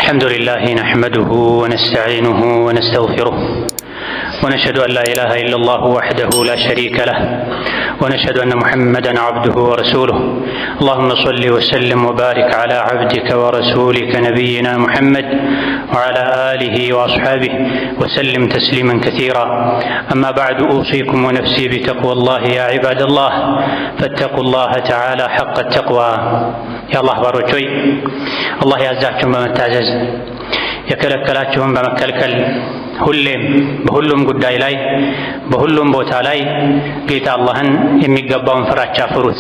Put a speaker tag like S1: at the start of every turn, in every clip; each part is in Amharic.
S1: الحمد لله نحمده ونستعينه ونستغفره ونشهد أن لا إله إلا الله وحده لا شريك له ونشهد أن محمدا عبده ورسوله اللهم صل وسلم وبارك على عبدك ورسولك نبينا محمد وعلى آله وأصحابه وسلم تسليما كثيرا أما بعد أوصيكم ونفسي بتقوى الله يا عباد الله فاتقوا الله تعالى حق التقوى يا الله باروچوي الله ያዛችሁን በመታዘዝ የከለከላችሁን በመከልከል ሁሌም በሁሉም ጉዳይ ላይ በሁሉም ቦታ ላይ ጌታ አላህን የሚገባውን ፍራቻ ፍሩት።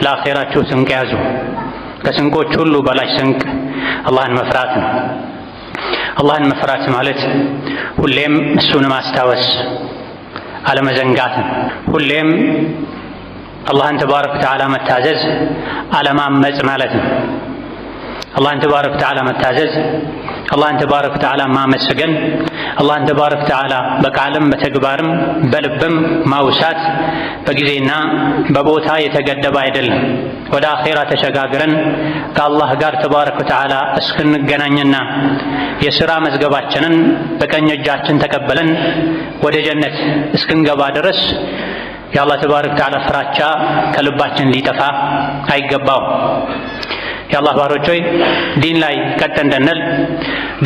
S1: ለአኺራችሁ ስንቅ ያዙ። ከስንቆች ሁሉ በላይ ስንቅ አላህን መፍራት ነው። አላህን መፍራት ማለት ሁሌም እሱን ማስታወስ አለመዘንጋት ነው። ሁሌም አላህን ተባረከ ወተዓላ መታዘዝ አለማመጽ ማለት ነው። አላህን ተባረከ ወተዓላ መታዘዝ፣ አላህን ተባረከ ወተዓላ ማመስገን፣ አላህን ተባረከ ወተዓላ በቃልም በተግባርም በልብም ማውሳት በጊዜና በቦታ የተገደበ አይደለም። ወደ አኼራ ተሸጋግረን ከአላህ ጋር ተባረከ ወተዓላ እስክንገናኝና የሥራ መዝገባችንን በቀኝ እጃችን ተቀበለን ወደ ጀነት እስክንገባ ድረስ የአላህ ተባረከ ወተዓላ ፍራቻ ከልባችን ሊጠፋ አይገባውም። የአላህ ባሮች ሆይ ዲን ላይ ቀጥ እንድንል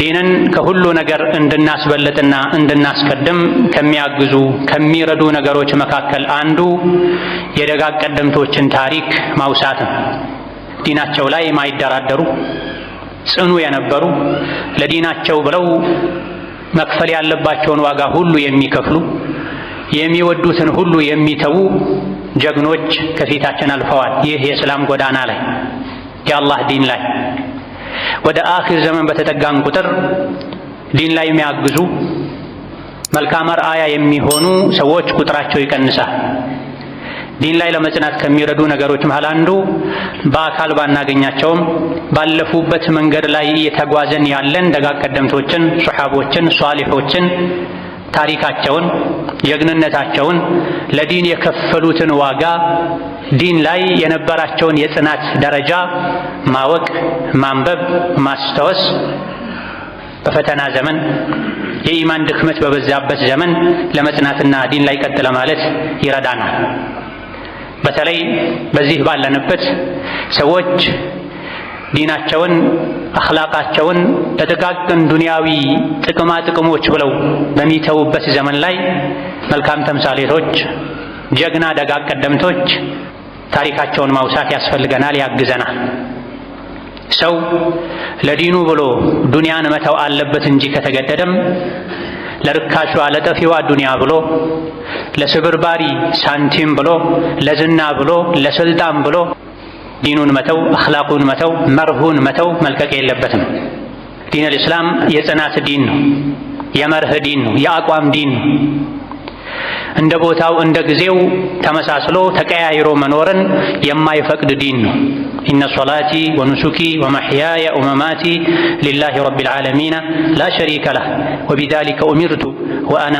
S1: ዲንን ከሁሉ ነገር እንድናስበልጥና እንድናስቀድም ከሚያግዙ ከሚረዱ ነገሮች መካከል አንዱ የደጋግ ቀደምቶችን ታሪክ ማውሳት ነው። ዲናቸው ላይ የማይደራደሩ ጽኑ የነበሩ ለዲናቸው ብለው መክፈል ያለባቸውን ዋጋ ሁሉ የሚከፍሉ የሚወዱትን ሁሉ የሚተዉ ጀግኖች ከፊታችን አልፈዋል። ይህ የእስላም ጎዳና ላይ የአላህ ዲን ላይ ወደ አኺር ዘመን በተጠጋን ቁጥር ዲን ላይ የሚያግዙ መልካም አርአያ የሚሆኑ ሰዎች ቁጥራቸው ይቀንሳል። ዲን ላይ ለመጽናት ከሚረዱ ነገሮች መሃል አንዱ በአካል ባናገኛቸውም ባለፉበት መንገድ ላይ እየተጓዘን ያለን ደጋግ ቀደምቶችን፣ ሱሐቦችን፣ ሷሊሖችን ታሪካቸውን፣ ጀግንነታቸውን፣ ለዲን የከፈሉትን ዋጋ፣ ዲን ላይ የነበራቸውን የጽናት ደረጃ ማወቅ፣ ማንበብ፣ ማስታወስ በፈተና ዘመን የኢማን ድክመት በበዛበት ዘመን ለመጽናትና ዲን ላይ ቀጥ ለማለት ይረዳናል። በተለይ በዚህ ባለንበት ሰዎች ዲናቸውን አኽላቃቸውን ለጥቃቅን ዱንያዊ ጥቅማ ጥቅሞች ብለው በሚተውበት ዘመን ላይ መልካም ተምሳሌቶች፣ ጀግና ደጋግ ቀደምቶች ታሪካቸውን ማውሳት ያስፈልገናል፣ ያግዘናል። ሰው ለዲኑ ብሎ ዱንያን መተው አለበት እንጂ ከተገደደም ለርካሿ ለጠፊዋ ዱንያ ብሎ ለስብርባሪ ሳንቲም ብሎ ለዝና ብሎ ለስልጣን ብሎ ዲኑን መተው፣ አኽላቁን መተው፣ መርሁን መተው መልቀቅ የለበትም። ዲን አልእስላም የጽናት ዲን ነው፣ የመርህ ዲን ነው፣ የአቋም ዲን ነው። እንደ ቦታው እንደ ጊዜው ተመሳስሎ ተቀያይሮ መኖርን የማይፈቅድ ዲን ነው። ኢነ ሶላቲ ወኑሱኪ ወመሕያየ ወመማቲ ሊላሂ ረቢል ዓለሚን ላ ሸሪከ ለህ ወቢዛሊከ ኡሚርቱ ወአና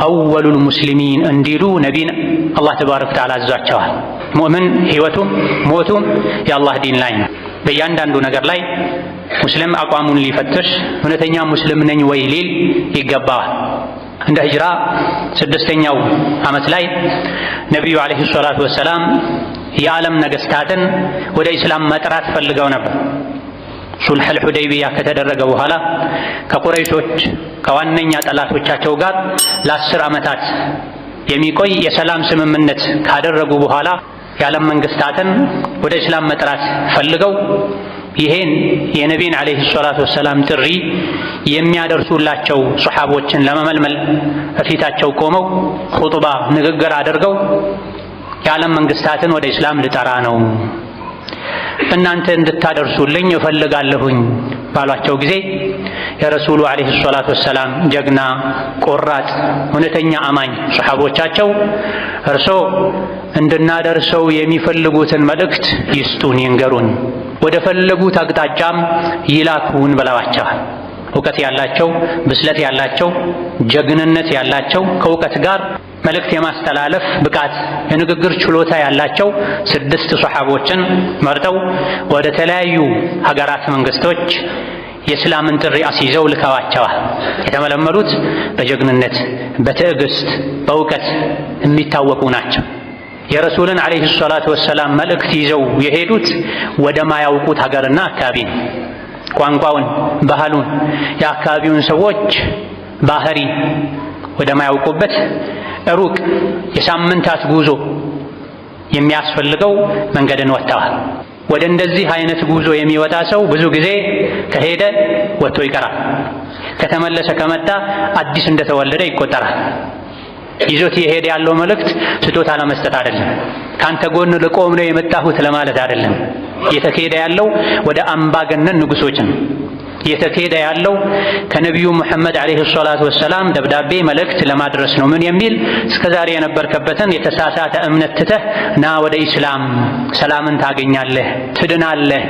S1: አወሉል ሙስሊሚን እንዲሉ ነቢን አላህ ተባረከ ወተዓላ አዟቸዋል። ሙእምን ሕይወቱም ሞቱም የአላህ ዲን ላይ ነው። በእያንዳንዱ ነገር ላይ ሙስሊም አቋሙን ሊፈትሽ እውነተኛ ሙስሊም ነኝ ወይ ሊል ይገባዋል። እንደ ሂጅራ 6ኛው ዓመት ላይ ነቢዩ ዓለይሂ ሰላቱ ወሰላም የዓለም ነገሥታትን ወደ ኢስላም መጥራት ፈልገው ነበር። ሱልሑል ሁደይቢያ ከተደረገ በኋላ ከቁረይሾች ከዋነኛ ጠላቶቻቸው ጋር ለ10 ዓመታት የሚቆይ የሰላም ስምምነት ካደረጉ በኋላ የዓለም መንግስታትን ወደ እስላም መጥራት ፈልገው ይሄን የነቢይን ዓለይሂ ሰላቱ ወሰላም ጥሪ የሚያደርሱላቸው ሱሐቦችን ለመመልመል በፊታቸው ቆመው ኹጥባ ንግግር አድርገው የዓለም መንግስታትን ወደ እስላም ልጠራ ነው፣ እናንተ እንድታደርሱልኝ እፈልጋለሁኝ ባሏቸው ጊዜ የረሱሉ ዓለይሂ ሰላቱ ወሰላም ጀግና ቆራጥ እውነተኛ አማኝ ሱሐቦቻቸው እርሶ እንድናደርሰው የሚፈልጉትን መልእክት ይስጡን፣ ይንገሩን፣ ወደ ፈለጉት አቅጣጫም ይላኩን ብለዋቸዋል። እውቀት ያላቸው፣ ብስለት ያላቸው፣ ጀግንነት ያላቸው፣ ከእውቀት ጋር መልእክት የማስተላለፍ ብቃት የንግግር ችሎታ ያላቸው 6 ሱሐቦችን መርጠው ወደ ተለያዩ ሀገራት መንግስቶች የእስላምን ጥሪ አስይዘው ልከዋቸዋል። የተመለመሉት በጀግንነት፣ በትዕግስት፣ በእውቀት የሚታወቁ ናቸው። የረሱልን ዓለይሂ ሰላቱ ወሰላም መልእክት ይዘው የሄዱት ወደ ማያውቁት ሀገርና አካባቢ ነው። ቋንቋውን፣ ባህሉን፣ የአካባቢውን ሰዎች ባህሪ ወደ ማያውቁበት ሩቅ የሳምንታት ጉዞ የሚያስፈልገው መንገድን ወጥተዋል። ወደ እንደዚህ አይነት ጉዞ የሚወጣ ሰው ብዙ ጊዜ ከሄደ ወጥቶ ይቀራል። ከተመለሰ ከመጣ አዲስ እንደተወለደ ይቆጠራል። ይዞት የሄደ ያለው መልእክት ስጦታ ለመስጠት አይደለም፣ ካንተ ጎን ልቆም ነው የመጣሁት ለማለት አይደለም። እየተካሄደ ያለው ወደ አምባገነን ንጉሶች ነው። እየተካሄደ ያለው ከነቢዩ ሙሐመድ ዓለይሂ ሰላቱ ወሰላም ደብዳቤ መልእክት ለማድረስ ነው። ምን የሚል? እስከዛሬ የነበርከበትን የተሳሳተ እምነት ትተህ ና ወደ ኢስላም፣ ሰላምን ታገኛለህ፣ ትድናለህ።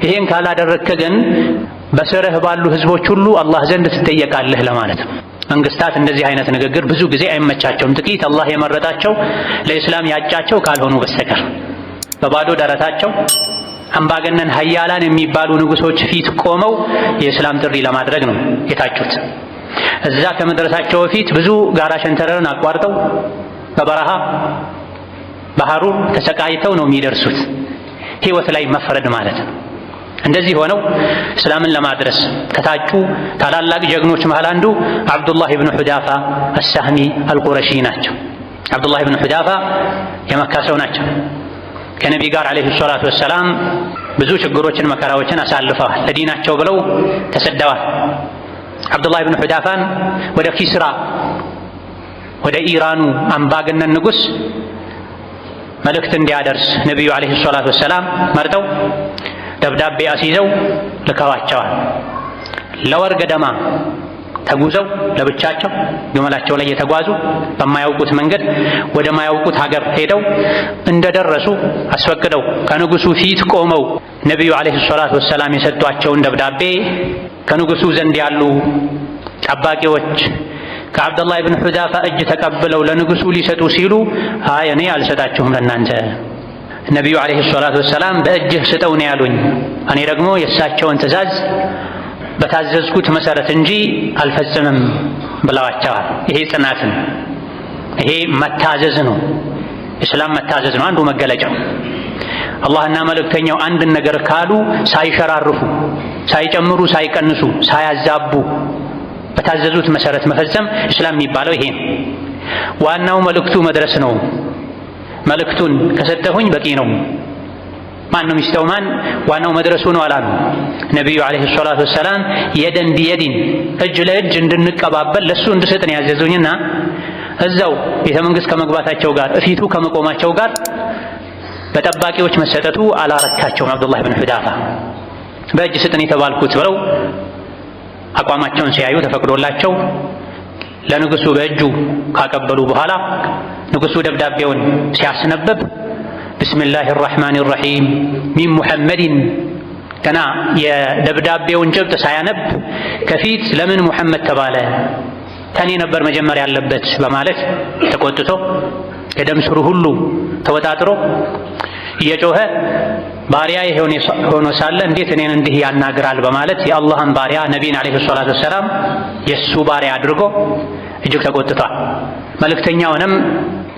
S1: ይሄን ካላደረግክ ግን በስርህ ባሉ ህዝቦች ሁሉ አላህ ዘንድ ትጠየቃለህ ለማለት ነው። መንግስታት እንደዚህ አይነት ንግግር ብዙ ጊዜ አይመቻቸውም፣ ጥቂት አላህ የመረጣቸው ለኢስላም ያጫቸው ካልሆኑ በስተቀር። በባዶ ደረታቸው አምባገነን ሀያላን የሚባሉ ንጉሶች ፊት ቆመው የእስላም ጥሪ ለማድረግ ነው የታጩት። እዛ ከመድረሳቸው በፊት ብዙ ጋራ ሸንተረርን አቋርጠው በበረሃ በሐሩር ተሰቃይተው ነው የሚደርሱት። ህይወት ላይ መፍረድ ማለት ነው። እንደዚህ ሆነው እስላምን ለማድረስ ከታጩ ታላላቅ ጀግኖች መሃል አንዱ አብዱላህ ኢብኑ ሁዳፋ አሳህሚ አልቁረሺ ናቸው። አብዱላህ ኢብኑ ሁዳፋ የመካ ሰው ናቸው። ከነቢ ጋር ዓለይሂ ሰላቱ ወሰላም ብዙ ችግሮችን መከራዎችን አሳልፈዋል። ለዲናቸው ብለው ተሰደዋል። አብዱላህ ኢብኑ ሁዳፋን ወደ ኪስራ ወደ ኢራኑ አምባገነን ንጉስ መልእክት እንዲያደርስ ነቢዩ ዓለይሂ ሰላቱ ወሰላም መርጠው ደብዳቤ አስይዘው ልከዋቸዋል። ለወር ገደማ ተጉዘው ለብቻቸው ግመላቸው ላይ የተጓዙ በማያውቁት መንገድ ወደ ማያውቁት ሀገር ሄደው እንደደረሱ አስፈቅደው ከንጉሱ ፊት ቆመው ነቢዩ ዓለይሂ ሰላቱ ወሰላም የሰጧቸውን ደብዳቤ ከንጉሱ ዘንድ ያሉ ጠባቂዎች ከአብዱላህ ኢብኑ ሁዳፋ እጅ ተቀብለው ለንጉሱ ሊሰጡ ሲሉ አይ እኔ አልሰጣችሁም ለእናንተ ነቢዩ ዓለይሂ ሰላቱ ወሰላም በእጅህ ስጠው ነው ያሉኝ፣ እኔ ደግሞ የእሳቸውን ትእዛዝ በታዘዝኩት መሰረት እንጂ አልፈጽምም ብለዋቸዋል። ይሄ ጽናትን፣ ይሄ መታዘዝ ነው። እስላም መታዘዝ ነው አንዱ መገለጫው። አላህና መልእክተኛው አንድን ነገር ካሉ ሳይሸራርፉ፣ ሳይጨምሩ፣ ሳይቀንሱ፣ ሳያዛቡ በታዘዙት መሰረት መፈጸም እስላም የሚባለው ይሄ ነው። ዋናው መልእክቱ መድረስ ነው። መልእክቱን ከሰጠሁኝ በቂ ነው። ማን ነው ሚስተው ማን? ዋናው መድረሱ ነው አላሉ ነቢዩ ዓለይሂ ሰላቱ ወሰላም። የደን ቢየዲን እጅ ለእጅ እንድንቀባበል ለሱ እንድሰጥን ያዘዙኝና እዛው ቤተ መንግስት ከመግባታቸው ጋር እፊቱ ከመቆማቸው ጋር በጠባቂዎች መሰጠቱ አላረካቸውም። አብዱላህ ብን ሁዳፋ በእጅ ስጥን የተባልኩት ብለው አቋማቸውን ሲያዩ ተፈቅዶላቸው ለንጉሱ በእጁ ካቀበሉ በኋላ ንጉሱ ደብዳቤውን ሲያስነበብ ቢስሚላሂ ራሕማኒ ራሒም ሚን ሙሐመድን ገና የደብዳቤውን ጭብጥ ሳያነብ ከፊት ለምን ሙሐመድ ተባለ? ከኔ ነበር መጀመር ያለበት በማለት ተቆጥቶ የደም ስሩ ሁሉ ተወጣጥሮ እየጮኸ ባሪያ ሆኖ ሳለ እንዴት እኔን እንዲህ ያናግራል በማለት የአላህን ባሪያ ነቢይን ዓለይሂ ሰላቱ ወሰላም የእሱ ባሪያ አድርጎ እጅግ ተቆጥቷል። መልእክተኛውንም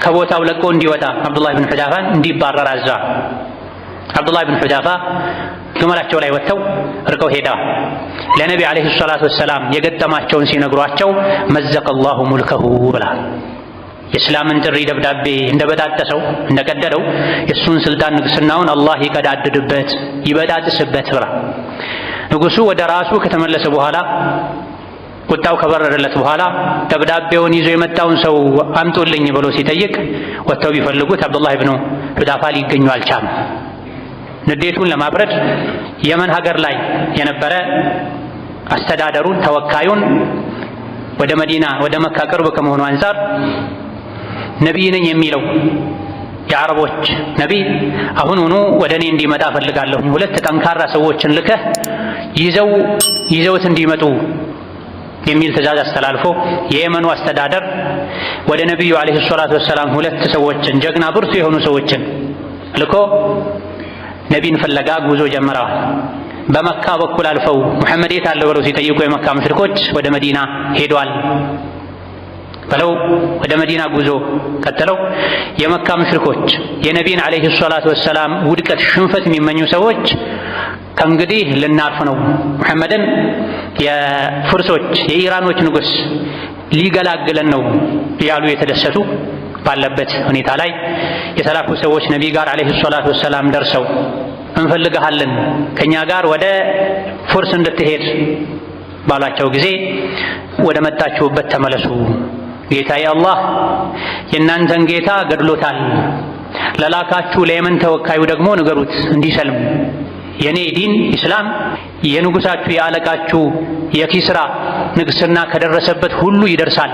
S1: ከቦታው ለቆ እንዲወጣ አብዱላህ ብን ሁዳፋን እንዲባረር አዟል። አብዱላህ ብን ሁዳፋ ግመላቸው ላይ ወጥተው ርቀው ሄደዋል። ለነቢ ዓለይሂ ሰላቱ ወሰላም የገጠማቸውን ሲነግሯቸው መዘቀላሁ ሙልከሁ ብላ የእስላምን ጥሪ ደብዳቤ እንደበጣጠሰው እንደቀደደው የእሱን ስልጣን ንግስናውን አላህ ይቀዳድድበት ይበጣጥስበት ብላ ንጉሱ ወደ ራሱ ከተመለሰ በኋላ ቁጣው ከበረደለት በኋላ ደብዳቤውን ይዞ የመጣውን ሰው አምጡልኝ ብሎ ሲጠይቅ ወጥተው ቢፈልጉት አብዱላህ ብኑ ሁዳፋ ሊገኙ አልቻሉም። ንዴቱን ለማብረድ የመን ሀገር ላይ የነበረ አስተዳደሩን ተወካዩን ወደ መዲና ወደ መካ ቅርብ ከመሆኑ አንፃር ነቢይ ነኝ የሚለው የአረቦች ነቢይ አሁኑኑ ወደ እኔ እንዲመጣ ፈልጋለሁ፣ ሁለት ጠንካራ ሰዎችን ልከህ ይዘውት እንዲመጡ የሚል ትእዛዝ አስተላልፎ የየመኑ አስተዳደር ወደ ነቢዩ ዓለይሂ ሰላቱ ወሰላም ሁለት ሰዎችን ጀግና ብርቱ የሆኑ ሰዎችን ልኮ ነቢይን ፍለጋ ጉዞ ጀምረዋል። በመካ በኩል አልፈው ሙሐመድ የት አለ ብለው ሲጠይቁ የመካ ሙሽሪኮች ወደ መዲና ሄዷል ብለው ወደ መዲና ጉዞ ቀጥለው የመካ ሙሽሪኮች የነቢይን አለይሂ ሰላቱ ወሰላም ውድቀት ሽንፈት የሚመኙ ሰዎች ከእንግዲህ ልናርፍ ነው ሙሐመድን የፍርሶች የኢራኖች ንጉስ ሊገላግለን ነው ያሉ የተደሰቱ ባለበት ሁኔታ ላይ የተላኩ ሰዎች ነቢይ ጋር አለይሂ ሰላቱ ወሰላም ደርሰው እንፈልግሃለን ከኛ ጋር ወደ ፉርስ እንድትሄድ ባላቸው ጊዜ ወደ መጣችሁበት ተመለሱ፣ ጌታዬ አላህ የእናንተን ጌታ ገድሎታል፣ ለላካችሁ ለየመን ተወካዩ ደግሞ ንገሩት እንዲሰልም፣ የኔ ዲን ኢስላም የንጉሳችሁ የአለቃችሁ የኪስራ ንግስና ከደረሰበት ሁሉ ይደርሳል፣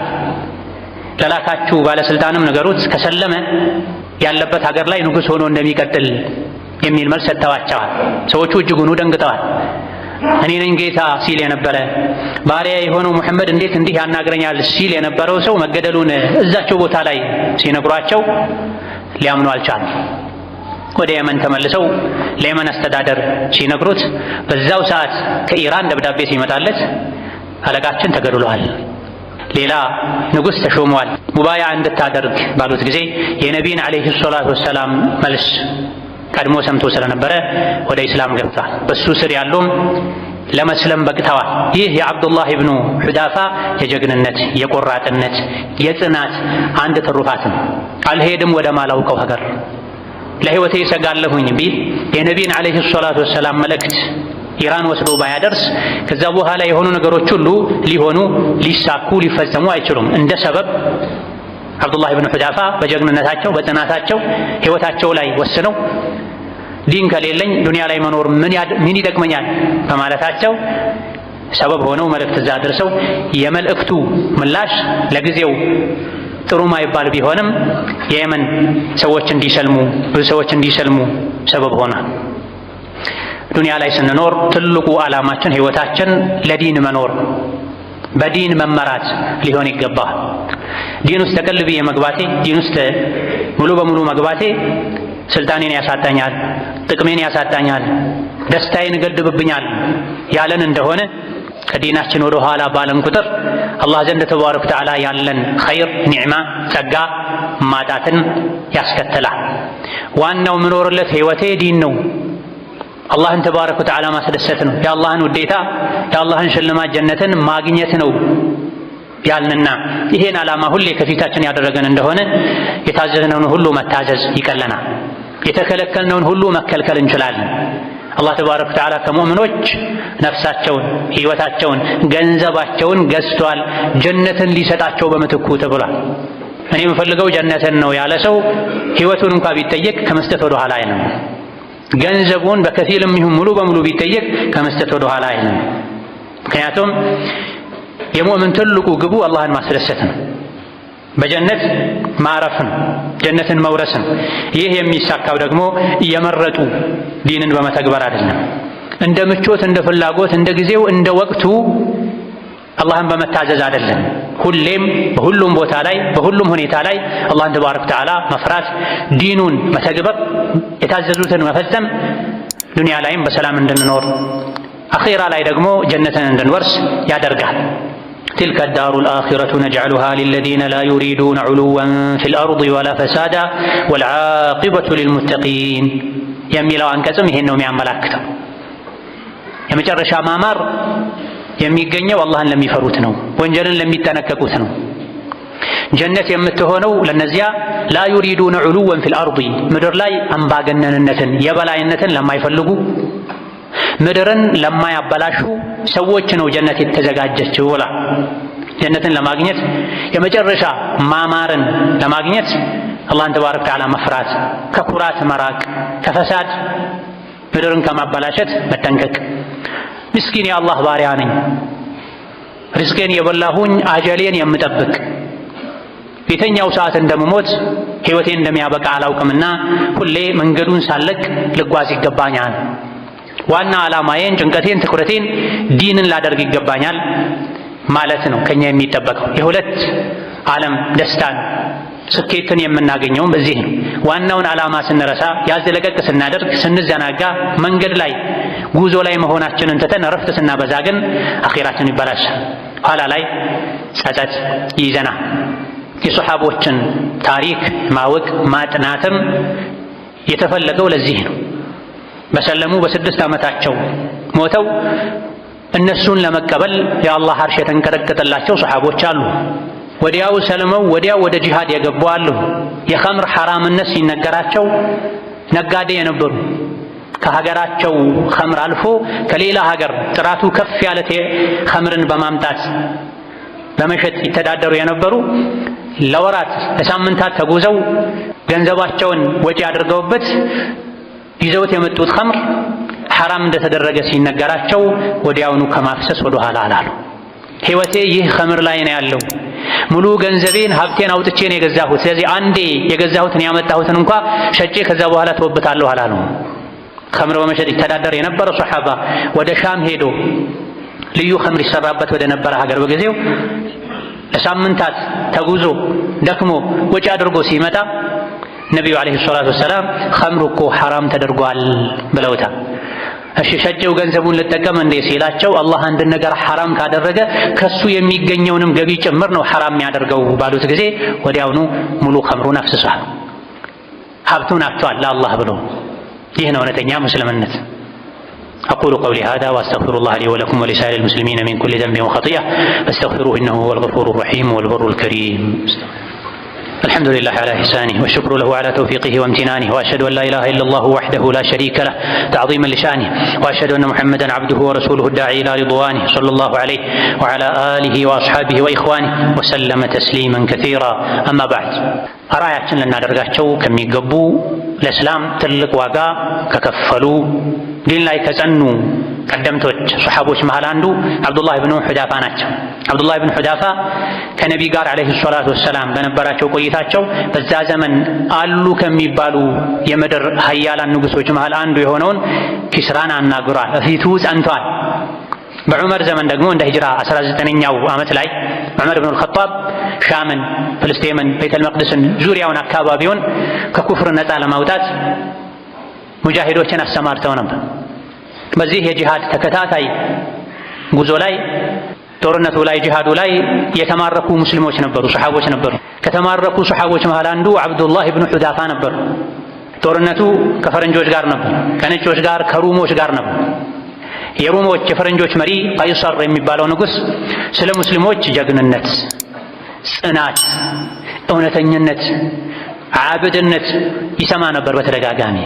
S1: ለላካችሁ ባለስልጣንም ንገሩት ከሰለመ ያለበት ሀገር ላይ ንጉስ ሆኖ እንደሚቀጥል የሚል መልስ ሰጥተዋቸዋል። ሰዎቹ እጅጉን ደንግጠዋል። እኔ ነኝ ጌታ ሲል የነበረ ባሪያ የሆነው ሙሐመድ እንዴት እንዲህ ያናግረኛል ሲል የነበረው ሰው መገደሉን እዛቸው ቦታ ላይ ሲነግሯቸው ሊያምኑ አልቻሉም። ወደ የመን ተመልሰው ለየመን አስተዳደር ሲነግሩት በዛው ሰዓት ከኢራን ደብዳቤ ሲመጣለት አለቃችን ተገድሏል፣ ሌላ ንጉስ ተሾሟል፣ ሙባያ እንድታደርግ ባሉት ጊዜ የነቢይን አለይሂ ሰላቱ ወሰላም መልስ ቀድሞ ሰምቶ ስለነበረ ወደ ኢስላም ገብቷል። በሱ ስር ያሉም ለመስለም በቅተዋል። ይህ የአብዱላህ ኢብኑ ሑዳፋ የጀግንነት የቆራጥነት የጽናት አንድ ትሩፋት ነው። አልሄድም ወደ ማላውቀው ሀገር ለህይወቴ ይሰጋለሁኝ ቢል የነቢይን አለይሂ ሰላቱ ወሰላም መልእክት ኢራን ወስዶ ባያደርስ ከዛ በኋላ የሆኑ ነገሮች ሁሉ ሊሆኑ ሊሳኩ ሊፈጸሙ አይችሉም። እንደ ሰበብ አብዱላህ ኢብኑ ሑዳፋ በጀግንነታቸው በጽናታቸው ህይወታቸው ላይ ወስነው ዲን ከሌለኝ ዱንያ ላይ መኖር ምን ይጠቅመኛል በማለታቸው ሰበብ ሆነው መልእክት እዛ ደርሰው የመልእክቱ ምላሽ ለጊዜው ጥሩ ማይባል ቢሆንም የየመን ሰዎች እንዲሰልሙ ብዙ ሰዎች እንዲሰልሙ ሰበብ ሆነ። ዱንያ ላይ ስንኖር ትልቁ ዓላማችን ህይወታችን ለዲን መኖር በዲን መመራት ሊሆን ይገባል። ዲን ውስጥ ተቀልቤ መግባቴ ዲን ውስጥ ሙሉ በሙሉ መግባቴ ስልጣኔን ያሳጣኛል፣ ጥቅሜን ያሳጣኛል፣ ደስታዬን ይገድብብኛል ያለን እንደሆነ ከዲናችን ወደ ኋላ ባለን ቁጥር አላህ ዘንድ ተባረከ ወተዓላ ያለን ኸይር ኒዕማ ጸጋ ማጣትን ያስከትላል። ዋናው ምኖርለት ህይወቴ ዲን ነው፣ አላህን ተባረከ ወተዓላ ማስደሰት ነው፣ የአላህን ውዴታ የአላህን ሽልማት ጀነትን ማግኘት ነው ያልንና ይሄን ዓላማ ሁሌ ከፊታችን ያደረገን እንደሆነ የታዘዝነውን ሁሉ መታዘዝ ይቀለናል፣ የተከለከልነውን ሁሉ መከልከል እንችላለን። አላህ ተባረከ ወተዓላ ከሙእሚኖች ነፍሳቸውን፣ ህይወታቸውን፣ ገንዘባቸውን ገዝቷል ጀነትን ሊሰጣቸው በምትኩ ተብሏል። እኔ የምፈልገው ጀነትን ነው ያለ ሰው ህይወቱን እንኳን ቢጠየቅ ከመስጠት ወደ ኋላ አይልም። ገንዘቡን በከፊልም ይሁን ሙሉ በሙሉ ቢጠየቅ ከመስጠት ወደ ኋላ አይልም። ምክንያቱም የሙእምን ትልቁ ግቡ አላህን ማስደሰት ነው፣ በጀነት ማረፍ ነው፣ ጀነትን መውረስ ነው። ይህ የሚሳካው ደግሞ እየመረጡ ዲንን በመተግበር አይደለም። እንደ ምቾት፣ እንደ ፍላጎት፣ እንደ ጊዜው፣ እንደ ወቅቱ አላህን በመታዘዝ አይደለም። ሁሌም በሁሉም ቦታ ላይ በሁሉም ሁኔታ ላይ አላህን ተባረከ ወተዓላ መፍራት፣ ዲኑን መተግበር፣ የታዘዙትን መፈጸም ዱንያ ላይም በሰላም እንድንኖር አኺራ ላይ ደግሞ ጀነትን እንድንወርስ ያደርጋል። تلك الدار الآخرة نجعلها للذين لا يريدون علوا في الأرض ولا فسادا والعاقبة للمتقين የሚለው አንቀጽም ይሄን ነው የሚያመላክተው። የመጨረሻ ማማር የሚገኘው አላህን ለሚፈሩት ነው፣ ወንጀልን ለሚጠነቀቁት ነው። ጀነት የምትሆነው ለነዚያ ላ ዩሪዱነ ዑሉወን ፊል አርዲ ምድር ላይ አምባገነንነትን የበላይነትን ለማይፈልጉ ምድርን ለማያበላሹ ሰዎች ነው ጀነት የተዘጋጀችው ብላ። ጀነትን ለማግኘት የመጨረሻ ማማርን ለማግኘት አላህን ተባረከ ወተዓላ መፍራት፣ ከኩራት መራቅ፣ ከፈሳድ ምድርን ከማበላሸት መጠንቀቅ። ምስኪን የአላህ ባሪያ ነኝ፣ ሪዝቄን የበላሁኝ አጀሌን የምጠብቅ የተኛው ሰዓት እንደምሞት ህይወቴን እንደሚያበቃ አላውቅምና ሁሌ መንገዱን ሳለቅ ልጓዝ ይገባኛል። ዋና ዓላማዬን፣ ጭንቀቴን፣ ትኩረቴን ዲንን ላደርግ ይገባኛል ማለት ነው ከኛ የሚጠበቀው። የሁለት ዓለም ደስታን ስኬትን የምናገኘውም በዚህ ነው። ዋናውን ዓላማ ስንረሳ፣ ያዝ ለቀቅ ስናደርግ፣ ስንዘናጋ፣ መንገድ ላይ ጉዞ ላይ መሆናችንን ትተን ረፍት ስናበዛ ግን አኺራችን ይበላሻል። ኋላ ላይ ጸጸት ይዘናል። የሶሐቦችን ታሪክ ማወቅ ማጥናትም የተፈለገው ለዚህ ነው። በሰለሙ በ6 ዓመታቸው ሞተው እነሱን ለመቀበል የአላህ አርሽ የተንቀጠቀጠላቸው ሶሐቦች አሉ። ወዲያው ሰልመው ወዲያው ወደ ጂሃድ የገቡ አሉ። የኸምር ሐራምነት ሲነገራቸው ነጋዴ የነበሩ ከሀገራቸው ኸምር አልፎ ከሌላ ሀገር ጥራቱ ከፍ ያለ ኸምርን በማምጣት በመሸጥ ይተዳደሩ የነበሩ ለወራት ለሳምንታት ተጉዘው ገንዘባቸውን ወጪ አድርገውበት ይዘውት የመጡት ኸምር ሐራም እንደተደረገ ሲነገራቸው ወዲያውኑ ከማፍሰስ ወደ ኋላ አላሉ። ሕይወቴ ይህ ኸምር ላይ ነው ያለው፣ ሙሉ ገንዘቤን ሀብቴን አውጥቼ ነው የገዛሁት፣ ስለዚህ አንዴ የገዛሁትን ያመጣሁትን እንኳ ሸጬ ከዛ በኋላ ተወብታለሁ አላሉ። ኸምር በመሸጥ ይተዳደር የነበረ ሶሐባ ወደ ሻም ሄዶ ልዩ ኸምር ይሰራበት ወደ ነበረ ሀገር በጊዜው ለሳምንታት ተጉዞ ደክሞ ወጪ አድርጎ ሲመጣ ነቢዩ ዓለይሂ ሰላቱ ወሰላም ኸምሩ እኮ ሐራም ተደርጓል ብለውታል። እሺ ሸጬው ገንዘቡን ልጠቀም እንዴ ሲላቸው አላህ አንድ ነገር ሐራም ካደረገ ከሱ የሚገኘውንም ገቢ ጭምር ነው ሐራም ያደርገው ባሉት ጊዜ ወዲያውኑ ሙሉ ኸምሩን አፍስሷል። ሀብቱን አጥቷል ለአላህ ብሎ። ይህ ነው እውነተኛ ሙስልምነት። أقول قولي هذا وأستغفر الله لي ولكم ولسائر المسلمين من كل ذنب وخطيئة فاستغفروه إنه هو الغفور الرحيم والبر الكريم. الحمد لله على إحسانه والشكر له على توفيقه وامتنانه وأشهد أن لا إله إلا الله وحده لا شريك له تعظيما لشانه وأشهد أن محمدا عبده ورسوله الداعي إلى رضوانه صلى الله عليه وعلى آله وأصحابه وإخوانه وسلم تسليما كثيرا. أما بعد أراياتنا لنا درجاتشو كم يقبو الإسلام تلق واقع ككفلو دين لا يكزنو ቀደምቶች ሱሐቦች መሃል አንዱ አብዱላህ ኢብኑ ሁዳፋ ናቸው። አብዱላህ ኢብኑ ሁዳፋ ከነቢ ጋር አለይሂ ሰላቱ ወሰላም በነበራቸው ቆይታቸው በዛ ዘመን አሉ ከሚባሉ የምድር ሀያላን ንጉሶች መሃል አንዱ የሆነውን ኪስራን አናግሯል። እፊቱ ጸንቷል። በዑመር ዘመን ደግሞ እንደ ሂጅራ 19ኛው ዓመት ላይ ዑመር ኢብኑ አልኸጣብ ሻምን፣ ፍልስጤምን፣ ቤተል መቅደስን ዙሪያውን አካባቢውን ከኩፍር ነፃ ለማውጣት ሙጃሂዶችን አሰማርተው ነበር። በዚህ የጂሃድ ተከታታይ ጉዞ ላይ ጦርነቱ ላይ ጂሃዱ ላይ የተማረኩ ሙስሊሞች ነበሩ፣ ሱሐቦች ነበሩ። ከተማረኩ ሱሐቦች መሃል አንዱ አብዱላህ ኢብኑ ሁዳፋ ነበሩ። ጦርነቱ ከፈረንጆች ጋር ነበር፣ ከነጮች ጋር ከሩሞች ጋር ነበር። የሩሞች የፈረንጆች መሪ ቀይሰር የሚባለው ንጉሥ ስለ ሙስሊሞች ጀግንነት፣ ጽናት፣ እውነተኝነት፣ ዓብድነት ይሰማ ነበር በተደጋጋሚ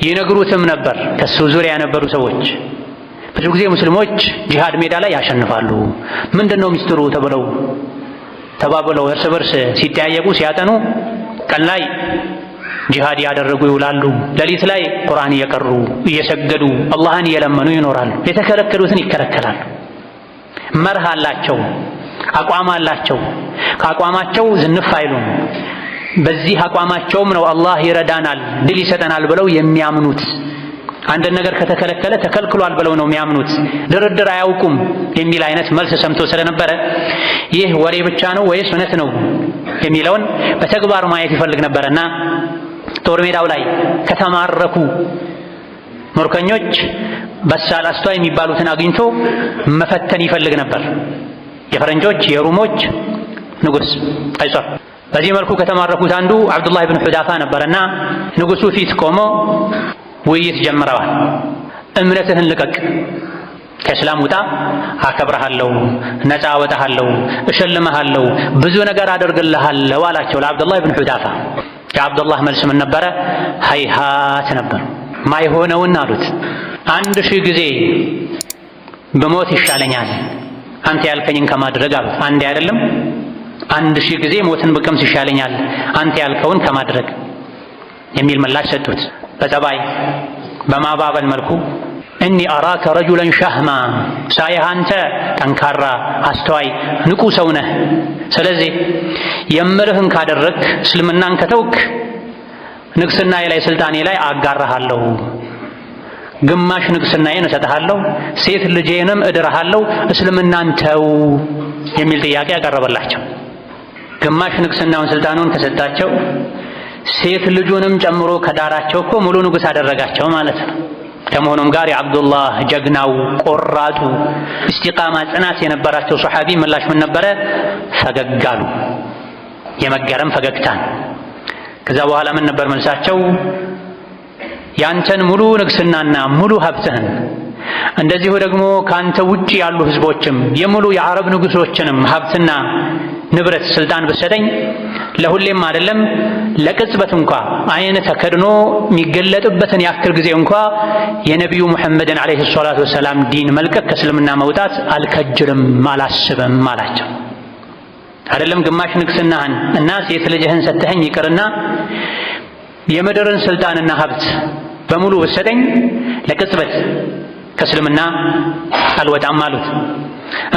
S1: ይነግሩትም ነበር። ከሱ ዙሪያ የነበሩ ሰዎች ብዙ ጊዜ ሙስሊሞች ጂሃድ ሜዳ ላይ ያሸንፋሉ፣ ምንድነው ሚስጥሩ ተባብለው እርስ በርስ ሲጠያየቁ ሲያጠኑ ቀን ላይ ጂሃድ ያደረጉ ይውላሉ፣ ሌሊት ላይ ቁርአን እየቀሩ እየሰገዱ አላህን እየለመኑ ይኖራሉ። የተከለከሉትን ይከለከላሉ። መርህ አላቸው፣ አቋም አላቸው። ከአቋማቸው ዝንፍ አይሉም። በዚህ አቋማቸውም ነው አላህ ይረዳናል ድል ይሰጠናል ብለው የሚያምኑት። አንድ ነገር ከተከለከለ ተከልክሏል ብለው ነው የሚያምኑት። ድርድር አያውቁም የሚል አይነት መልስ ሰምቶ ስለነበረ ይህ ወሬ ብቻ ነው ወይስ እውነት ነው የሚለውን በተግባር ማየት ይፈልግ ነበርና ጦር ሜዳው ላይ ከተማረኩ ምርኮኞች በሳል አስተዋይ የሚባሉትን አግኝቶ መፈተን ይፈልግ ነበር። የፈረንጆች የሩሞች ንጉሥ ቀይሰር። በዚህ መልኩ ከተማረኩት አንዱ አብዱላህ ኢብኑ ሁዳፋ ነበርና ንጉሡ ፊት ቆሞ ውይይት ጀምረዋል። እምነትህን ልቀቅ፣ ከእስላም ውጣ፣ አከብረሃለሁ፣ ነፃ አወጣሃለሁ፣ እሸልመሃለሁ፣ ብዙ ነገር አደርግልሃለሁ አላቸው ለአብዱላህ ኢብኑ ሁዳፋ። የአብዱላህ መልስ ምን ነበረ? ሀይሃት ነበር። ማይሆነውን አሉት። 1000 ጊዜ በሞት ይሻለኛል አንተ ያልከኝን ከማድረግ አሉት። አንዴ አይደለም 1000 ጊዜ ሞትን ብቀምስ ይሻለኛል አንተ ያልከውን ከማድረግ የሚል ምላሽ ሰጡት። በጸባይ በማባበል መልኩ እኒ አራከ ረጁለን ሸህማ፣ ሳይህ አንተ ጠንካራ አስተዋይ ንቁ ሰው ነህ። ስለዚህ የምልህን ካደረግክ እስልምናን ከተውክ ንግስናዬ ላይ ስልጣኔ ላይ አጋራሃለሁ፣ ግማሽ ንግስናዬን እሰጥሃለሁ፣ ሴት ልጄንም እድርሃለሁ፣ እስልምናን ተው የሚል ጥያቄ ያቀረበላቸው። ግማሽ ንግስናውን ስልጣኑን ከሰጣቸው ሴት ልጁንም ጨምሮ ከዳራቸው እኮ ሙሉ ንጉሥ አደረጋቸው ማለት ነው። ከመሆኑም ጋር የአብዱላህ ጀግናው ቆራጡ እስቲቃማ ጽናት የነበራቸው ሶሐቢ ምላሽ ምን ነበረ? ፈገግ አሉ። የመገረም ፈገግታን። ከዛ በኋላ ምን ነበር መልሳቸው? ያንተን ሙሉ ንግስናና ሙሉ ሀብትህን እንደዚሁ ደግሞ ካንተ ውጪ ያሉ ህዝቦችም የሙሉ የአረብ ንጉሶችንም ሀብትና ንብረት ስልጣን ብሰጠኝ ለሁሌም አይደለም ለቅጽበት እንኳ አይን ተከድኖ የሚገለጥበትን ያክል ጊዜ እንኳ የነቢዩ ሙሐመድን አለይሂ ሰላቱ ወሰላም ዲን መልቀቅ ከእስልምና መውጣት አልከጅልም አላስብም አላቸው። አይደለም ግማሽ ንግስናህን እና ሴት ልጅህን ሰጥተኸኝ ይቅርና የምድርን ስልጣንና ሀብት በሙሉ ብሰጠኝ ለቅጽበት ከእስልምና አልወጣም አሉት።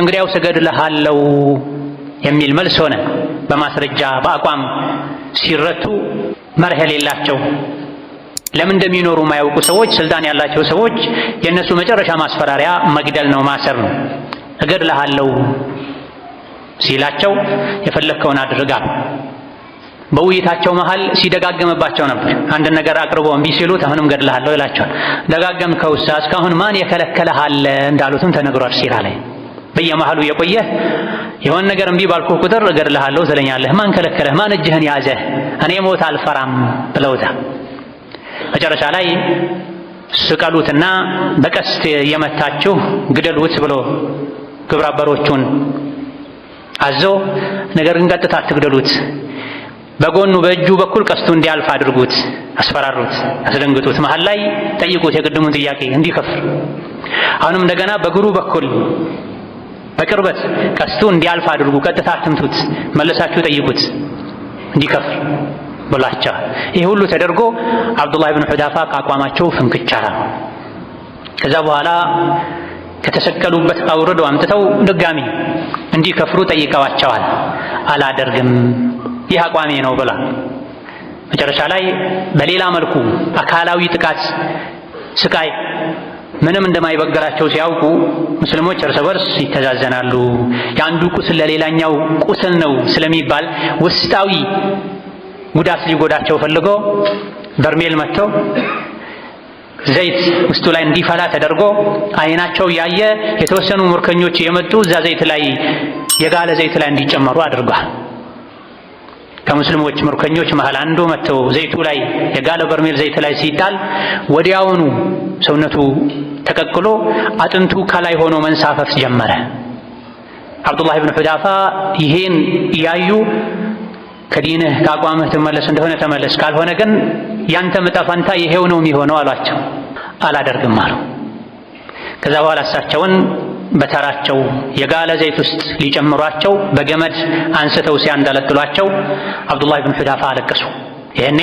S1: እንግዲያው እገድልሃለሁ የሚል መልስ ሆነ። በማስረጃ በአቋም ሲረቱ መርህ የሌላቸው ለምን እንደሚኖሩ የማያውቁ ሰዎች፣ ስልጣን ያላቸው ሰዎች የእነሱ መጨረሻ ማስፈራሪያ መግደል ነው፣ ማሰር ነው። እገድልሃለሁ ሲላቸው የፈለግከውን አድርጋል። በውይይታቸው መሃል ሲደጋገምባቸው ነበር። አንድ ነገር አቅርቦ እምቢ ሲሉት አሁንም እገድልሃለሁ ይላቸዋል። ደጋገምከውሳ እስካሁን ማን የከለከለህ አለ እንዳሉትም ተነግሯል ሲራ ላይ። በየመሃሉ የቆየህ የሆነ ነገር እምቢ ባልኩህ ቁጥር እገድልሃለሁ ትለኛለህ። ማን ከለከለህ? ማን እጅህን ያዘህ? እኔ ሞት አልፈራም ብለውታል። መጨረሻ ላይ ስቀሉትና በቀስት የመታችሁ ግደሉት ብሎ ግብረ አበሮቹን አዞ፣ ነገር ግን ቀጥታ አትግደሉት፣ በጎኑ በእጁ በኩል ቀስቱ እንዲያልፍ አድርጉት፣ አስፈራሩት፣ አስደንግጡት። መሃል ላይ ጠይቁት የቅድሙን ጥያቄ እንዲከፍር። አሁንም እንደገና በእግሩ በኩል በቅርበት ቀስቱ እንዲያልፍ አድርጉ፣ ቀጥታ አትምቱት፣ መለሳችሁ ጠይቁት እንዲከፍር ብላቸው። ይህ ሁሉ ተደርጎ አብዱላህ ብን ሑዳፋ ከአቋማቸው ፍንክች አሉ። ከዛ በኋላ ከተሰቀሉበት አውርደው አምጥተው ድጋሚ እንዲከፍሩ ጠይቀዋቸዋል። አላደርግም ይህ አቋሜ ነው ብላ መጨረሻ ላይ በሌላ መልኩ አካላዊ ጥቃት፣ ስቃይ ምንም እንደማይበገራቸው ሲያውቁ ሙስሊሞች እርስ በርስ ይተዛዘናሉ። የአንዱ ቁስል ለሌላኛው ቁስል ነው ስለሚባል ውስጣዊ ጉዳት ሊጎዳቸው ፈልጎ በርሜል መጥተው ዘይት ውስጡ ላይ እንዲፈላ ተደርጎ አይናቸው ያየ የተወሰኑ ምርኮኞች የመጡ እዛ ዘይት ላይ የጋለ ዘይት ላይ እንዲጨመሩ አድርጓል። ከሙስሊሞች ምርኮኞች መሃል አንዱ መጥተው ዘይቱ ላይ የጋለ በርሜል ዘይት ላይ ሲጣል ወዲያውኑ ሰውነቱ ተቀቅሎ አጥንቱ ከላይ ሆኖ መንሳፈፍ ጀመረ። አብዱላህ ብን ሑዳፋ ይሄን እያዩ ከዲንህ ከአቋምህ ትመለስ እንደሆነ ተመለስ፣ ካልሆነ ግን ያንተ ዕጣ ፈንታ ይሄው ነው የሚሆነው አሏቸው። አላደርግም አሉ። ከዛ በኋላ እሳቸውን በተራቸው የጋለ ዘይት ውስጥ ሊጨምሯቸው በገመድ አንስተው ሲያንጠለጥሏቸው አብዱላህ ብን ሑዳፋ አለቀሱ። ይሄኔ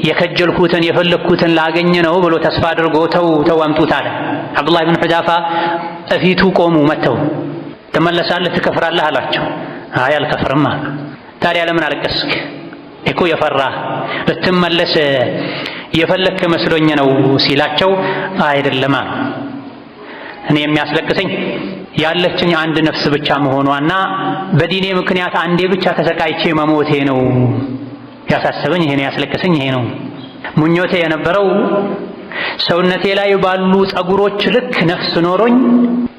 S1: የከጀልኩትን የፈለግኩትን ላገኘ ነው ብሎ ተስፋ አድርጎ ተው አምጡት አለ። አብዱላህ ብን ሑዳፋ እፊቱ ቆሙ። መተው ትመለሳለህ ትከፍራለህ አላቸው። አይ አልከፍርም አሉ። ታዲያ ለምን አለቀስክ? እኮ የፈራህ ልትመለስ የፈለክ መስሎኝ ነው ሲላቸው አይደለም አሉ። እኔ የሚያስለቅሰኝ ያለችኝ አንድ ነፍስ ብቻ መሆኗና በዲኔ ምክንያት አንዴ ብቻ ተሰቃይቼ መሞቴ ነው ያሳሰበኝ። ይሄ ነው ያስለቅሰኝ። ይሄ ነው ምኞቴ የነበረው ሰውነቴ ላይ ባሉ ፀጉሮች ልክ ነፍስ ኖሮኝ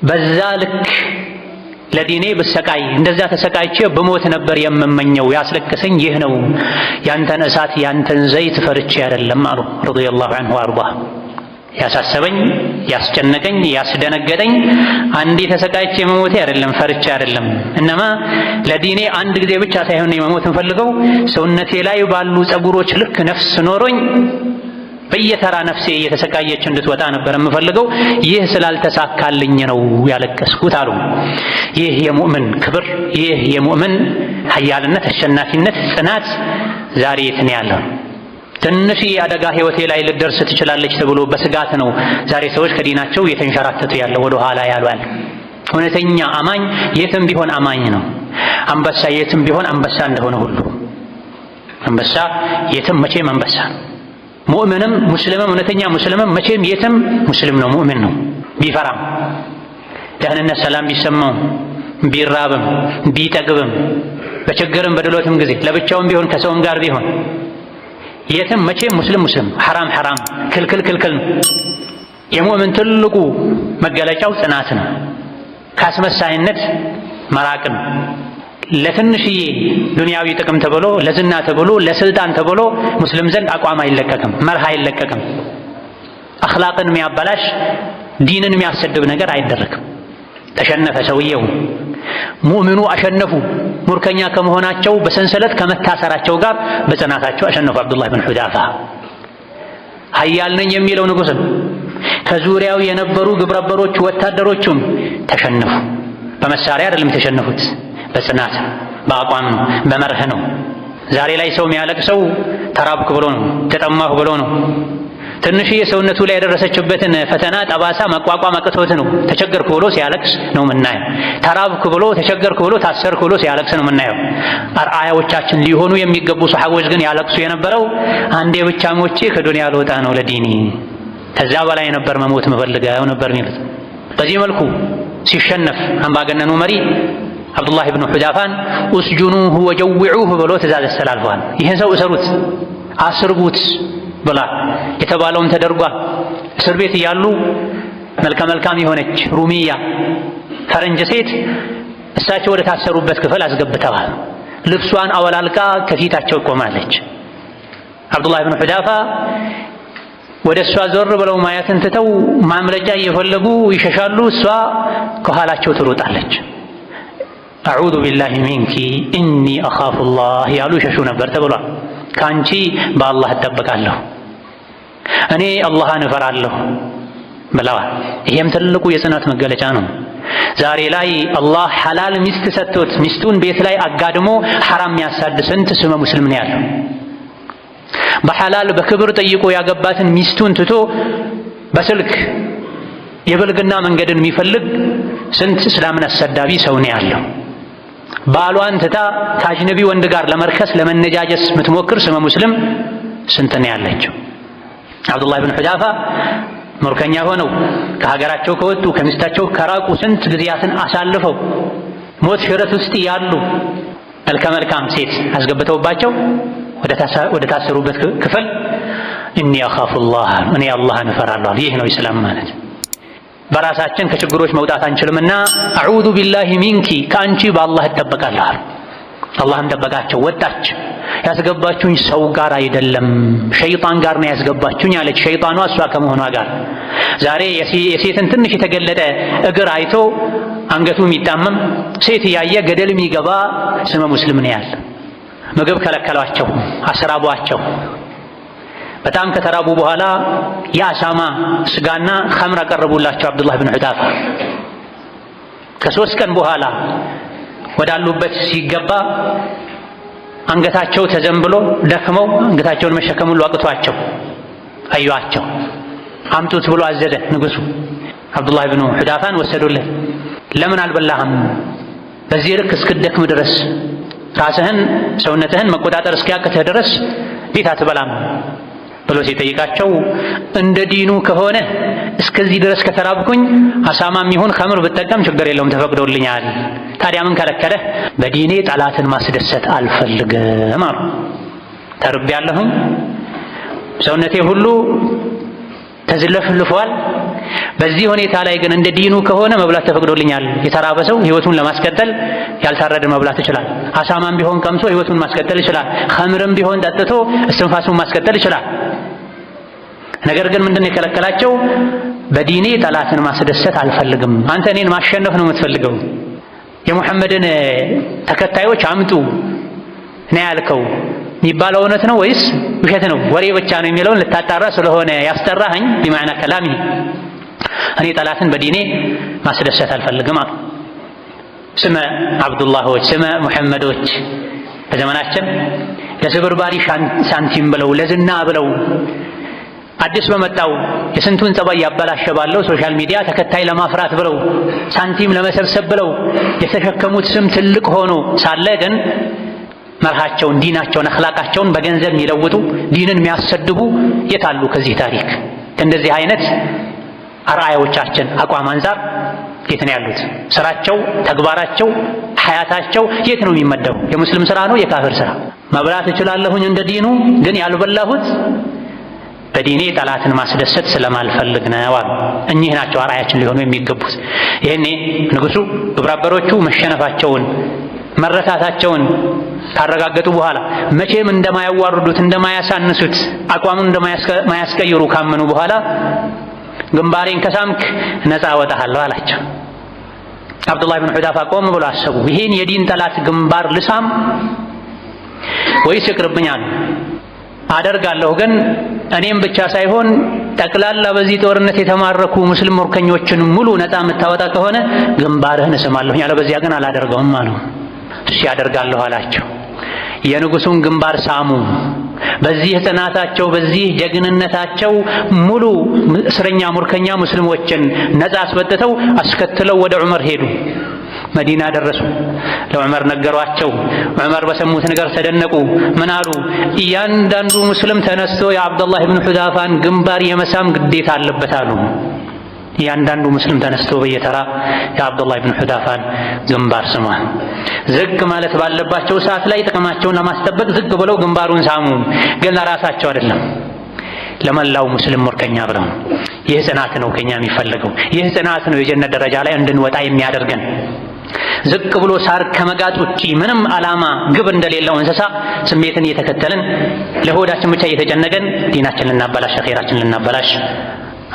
S1: በዛ ልክ ለዲኔ ብሰቃይ እንደዛ ተሰቃይቼ በሞት ነበር የምመኘው። ያስለቅሰኝ ይህ ነው። ያንተን እሳት ያንተን ዘይት ፈርቼ አይደለም አሉ ረዲየላሁ ዐንሁ ወአርዳ። ያሳሰበኝ ያስጨነቀኝ ያስደነገጠኝ አንዴ ተሰቃይቼ መሞቴ አይደለም፣ ፈርቼ አይደለም። እነማ ለዲኔ አንድ ጊዜ ብቻ ሳይሆን መሞት እንፈልገው ሰውነቴ ላይ ባሉ ፀጉሮች ልክ ነፍስ ኖሮኝ በየተራ ነፍሴ እየተሰቃየች እንድትወጣ ነበር የምፈልገው። ይህ ስላልተሳካልኝ ነው ያለቀስኩት አሉ። ይህ የሙእምን ክብር፣ ይህ የሙእምን ኃያልነት፣ አሸናፊነት፣ ጽናት ዛሬ የት ነው ያለው? ትንሽ አደጋ ህይወቴ ላይ ልደርስ ትችላለች ተብሎ በስጋት ነው ዛሬ ሰዎች ከዲናቸው እየተንሸራተቱ ያለው፣ ወደ ኋላ ያሏል። እውነተኛ አማኝ የትም ቢሆን አማኝ ነው። አንበሳ የትም ቢሆን አንበሳ እንደሆነ ሁሉ አንበሳ የትም መቼም አንበሳ ነው። ሙእምንም ሙስሊምም እውነተኛ ሙስሊምም መቼም የትም ሙስሊም ነው፣ ሙእምን ነው። ቢፈራም ደህንነት ሰላም ቢሰማው ቢራብም ቢጠግብም በችግርም በድሎትም ጊዜ ለብቻውም ቢሆን ከሰውም ጋር ቢሆን የትም መቼም ሙስሊም ሙስሊም፣ ሐራም ሐራም፣ ክልክል ክልክል ነው። የሙእምን ትልቁ መገለጫው ጽናት ነው። ካስመሳይነት መራቅን ለትንሽዬ ዱንያዊ ጥቅም ተብሎ ለዝና ተብሎ ለስልጣን ተብሎ ሙስሊም ዘንድ አቋም አይለቀቅም፣ መርህ አይለቀቅም። አኽላቅን የሚያበላሽ ዲንን የሚያሰድብ ነገር አይደረግም። ተሸነፈ ሰውየው። ሙእሚኑ አሸነፉ። ሙርከኛ ከመሆናቸው በሰንሰለት ከመታሰራቸው ጋር በጽናታቸው አሸነፉ። አብዱላህ ብን ሑዛፋ ሀያል ነኝ የሚለው ንጉሥም ከዙሪያው የነበሩ ግብረበሮች ወታደሮቹም ተሸነፉ። በመሳሪያ አይደለም የተሸነፉት፣ በጽናት በአቋም በመርህ ነው። ዛሬ ላይ ሰው የሚያለቅሰው ተራብክ ብሎ ነው፣ ተጠማሁ ብሎ ነው። ትንሽዬ ሰውነቱ ላይ የደረሰችበትን ፈተና ጠባሳ መቋቋም አቅቶት ነው ተቸገርኩ ብሎ ሲያለቅስ ነው የምናየው። ተራብኩ ብሎ ተቸገርኩ ብሎ ታሰርኩ ብሎ ሲያለቅስ ነው የምናየው። አርአያዎቻችን ሊሆኑ የሚገቡ ሰሐቦች ግን ያለቅሱ የነበረው አንዴ ብቻ ሞቼ ከዱንያ ልወጣ ነው ለዲኒ፣ ከዛ በላይ ነበር መሞት መፈልገው ነበር የሚሉት። በዚህ መልኩ ሲሸነፍ አምባገነኑ መሪ አብዱላህ ብን ሑዛፋን ኡስጁኑሁ ወጀውዑሁ ብሎ ትእዛዝ አስተላልፈዋል። ይህን ሰው እሰሩት፣ አስርቡት ብላ የተባለውን ተደርጓል። እስር ቤት እያሉ መልከ መልካም የሆነች ሩሚያ ፈረንጅ ሴት እሳቸው ወደ ታሰሩበት ክፍል አስገብተዋል። ልብሷን አወላልቃ ከፊታቸው ቆማለች። አብዱላህ ብን ሑዛፋ ወደ እሷ ዞር ብለው ማየትን ትተው ማምለጫ እየፈለጉ ይሸሻሉ። እሷ ከኋላቸው ትሮጣለች። አዑዙ ቢላሂ ሚንኪ ኢኒ አኻፉላህ ያሉ ይሸሹ ነበር ተብሏል። ከአንቺ በአላህ እጠበቃለሁ፣ እኔ አላህን እፈራለሁ ብለዋል። ይሄም ትልቁ የጽናት መገለጫ ነው። ዛሬ ላይ አላህ ሐላል ሚስት ሰጥቶት ሚስቱን ቤት ላይ አጋድሞ ሐራም የሚያሳድ ስንት ስመ ሙስሊም ነው ያለው። በሐላል በክብር ጠይቆ ያገባትን ሚስቱን ትቶ በስልክ የብልግና መንገድን የሚፈልግ ስንት እስላምን አሰዳቢ ሰው ነው ያለው። ባሏን ትታ ከአጅነቢ ወንድ ጋር ለመርከስ ለመነጃጀስ የምትሞክር ስመ ሙስሊም ስንት ነው ያለችው። አብዱላህ ብን ሑዛፋ ሙርከኛ ሆነው ከሀገራቸው ከወጡ ከሚስታቸው ከራቁ ስንት ጊዜያትን አሳልፈው ሞት ሽረት ውስጥ ያሉ መልከ መልካም ሴት አስገብተውባቸው ወደ ታሰሩበት ክፍል እኒ አኻፉላህ እኔ አላህን እፈራለሁ። ይህ ነው ኢስላም ማለት። በራሳችን ከችግሮች መውጣት አንችልምና አዑዙ ቢላሂ ሚንኪ ከአንቺ በአላህ እጠበቃለሁ። አላህም ጠበቃቸው። ወጣች። ያስገባችሁኝ ሰው ጋር አይደለም ሸይጣን ጋር ነው ያስገባችሁኝ አለች። ሸይጣኗ እሷ ከመሆኗ ጋር ዛሬ የሴትን ትንሽ የተገለጠ እግር አይቶ አንገቱ የሚጣመም ሴት እያየ ገደል የሚገባ ስመ ሙስሊም ነው ያለ። ምግብ ከለከሏቸው፣ አስራቧቸው። በጣም ከተራቡ በኋላ የአሳማ ስጋና ኸምር አቀረቡላቸው አብዱላህ ብን ሑዛፋ። ከ3 ቀን በኋላ ወዳሉበት ሲገባ አንገታቸው ተዘንብሎ ደክመው አንገታቸውን መሸከም ሁሉ አቅቷቸው አዩአቸው። አምጡት ብሎ አዘዘ ንጉሡ። አብዱላህ ብን ሑዛፋን ወሰዱለት። ለምን አልበላህም? በዚህ ልክ እስክደክም ድረስ ራስህን ሰውነትህን መቆጣጠር እስኪያቅትህ ድረስ እንዴት አትበላም ብሎ ሲጠይቃቸው እንደ ዲኑ ከሆነ እስከዚህ ድረስ ከተራብኩኝ አሳማም ይሁን ኸምር ብጠቀም ችግር የለውም ተፈቅዶልኛል። ታዲያ ምን ከለከለህ? በዲኔ ጠላትን ማስደሰት አልፈልግም አሉ። ተርቤያለሁኝ፣ ሰውነቴ ሁሉ ተዝለፍልፏል። በዚህ ሁኔታ ላይ ግን እንደ ዲኑ ከሆነ መብላት ተፈቅዶልኛል። የተራበ ሰው ህይወቱን ለማስቀጠል ያልታረደ መብላት ይችላል። አሳማም ቢሆን ቀምሶ ህይወቱን ማስቀጠል ይችላል። ኸምርም ቢሆን ጠጥቶ እስትንፋሱን ማስቀጠል ይችላል። ነገር ግን ምንድነው የከለከላቸው? በዲኔ ጠላትን ማስደሰት አልፈልግም። አንተ እኔን ማሸነፍ ነው የምትፈልገው። የሙሐመድን ተከታዮች አምጡ ነው ያልከው የሚባለው እውነት ነው ወይስ ውሸት ነው? ወሬ ብቻ ነው የሚለውን ልታጣራ ስለሆነ ያስጠራኸኝ ቢማዕና ከላሚ እኔ ጠላትን በዲኔ ማስደሰት አልፈልግም አሉ። ስመ አብዱላሆች ስመ ሙሐመዶች በዘመናችን ለስብርባሪ ሳንቲም ብለው ለዝና ብለው አዲስ በመጣው የስንቱን ጸባይ ያበላሸ ባለው ሶሻል ሚዲያ ተከታይ ለማፍራት ብለው ሳንቲም ለመሰብሰብ ብለው የተሸከሙት ስም ትልቅ ሆኖ ሳለ ግን መርሃቸውን ዲናቸውን አኽላቃቸውን በገንዘብ የሚለውጡ ዲንን የሚያሰድቡ የታሉ? ከዚህ ታሪክ እንደዚህ አይነት አርአያዎቻችን አቋም አንፃር የት ነው ያሉት? ስራቸው፣ ተግባራቸው፣ ሐያታቸው የት ነው የሚመደቡ? የሙስሊም ስራ ነው የካፍር ስራ? መብላት እችላለሁኝ እንደ ዲኑ ግን ያልበላሁት በዲኔ ጠላትን ማስደሰት ስለማልፈልግ ነው አሉ። እኚህ ናቸው አርአያችን ሊሆኑ የሚገቡት። ይሄኔ ንጉሱ ግብረአበሮቹ መሸነፋቸውን መረታታቸውን ካረጋገጡ በኋላ መቼም እንደማያዋርዱት እንደማያሳንሱት አቋሙን እንደማያስቀይሩ ካመኑ በኋላ ግንባሬን ከሳምክ ነፃ ወጣሃለሁ አላቸው። አብዱላህ ብን ሑዳፋ ቆም ብሎ አሰቡ። ይሄን የዲን ጠላት ግንባር ልሳም ወይስ ይቅርብኛል? አደርጋለሁ ግን እኔም ብቻ ሳይሆን ጠቅላላ በዚህ ጦርነት የተማረኩ ሙስሊም ምርኮኞችን ሙሉ ነፃ የምታወጣ ከሆነ ግንባርህን እስማለሁ፣ ያለበዚያ ግን አላደርገውም አለው። እሺ ያደርጋለሁ አላቸው። የንጉሱን ግንባር ሳሙ። በዚህ ጽናታቸው በዚህ ጀግንነታቸው ሙሉ እስረኛ ምርኮኛ ሙስሊሞችን ነፃ አስወጥተው አስከትለው ወደ ዑመር ሄዱ። መዲና ደረሱ። ለዑመር ነገሯቸው። ዑመር በሰሙት ነገር ተደነቁ። ምን አሉ? እያንዳንዱ ሙስሊም ተነስቶ የአብዱላህ ብን ሑዳፋን ግንባር የመሳም ግዴታ አለበት አሉ። እያንዳንዱ ሙስሊም ተነስቶ በየተራ የአብዱላህ ብን ሑዳፋን ግንባር ስሟል። ዝቅ ማለት ባለባቸው ሰዓት ላይ ጥቅማቸውን ለማስጠበቅ ዝቅ ብለው ግንባሩን ሳሙ። ግን ለራሳቸው አይደለም፣ ለመላው ሙስሊም ምርኮኛ ብለው። ይህ ጽናት ነው ከኛ የሚፈልገው። ይህ ጽናት ነው የጀነት ደረጃ ላይ እንድንወጣ የሚያደርገን። ዝቅ ብሎ ሳር ከመጋጥ ውጪ ምንም ዓላማ ግብ እንደሌለው እንስሳ ስሜትን እየተከተልን ለሆዳችን ብቻ እየተጨነቀን ዲናችንን ልናበላሽ አኼራችንን ልናበላሽ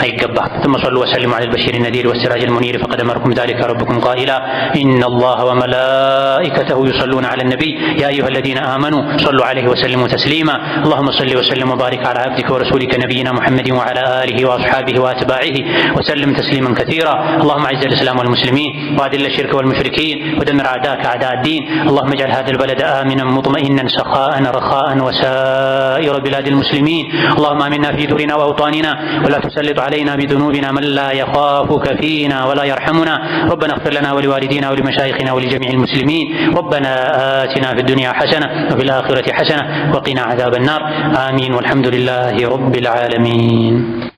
S1: አይገባም። ثم صلوا وسلموا على البشير النذير والسراج المنير فقد أمركم ذلك ربكم قائلا إن الله وملائكته يصلون على النبي يا أيها الذين آمنوا صلوا عليه وسلموا تسليما اللهم صل وسلم وبارك على عبدك ورسولك نبينا محمد وعلى آله وأصحابه وأتباعه وسلم تسليما كثيرا اللهم أعز الإسلام والمسلمين وأذل الشرك والمشركين ودمر أعداءك أعداء الدين اللهم اجعل هذا البلد آمنا مطمئنا سخاء رخاء وسائر بلاد المسلمين اللهم آمنا في دورنا وأوطاننا ولا تسلط علينا بذنوبنا من لا يخافك فينا ولا يرحمنا ربنا اغفر لنا ولوالدينا ولمشايخنا ولجميع المسلمين ربنا آتنا في الدنيا حسنة وفي الآخرة حسنة وقنا عذاب النار آمين والحمد لله رب العالمين.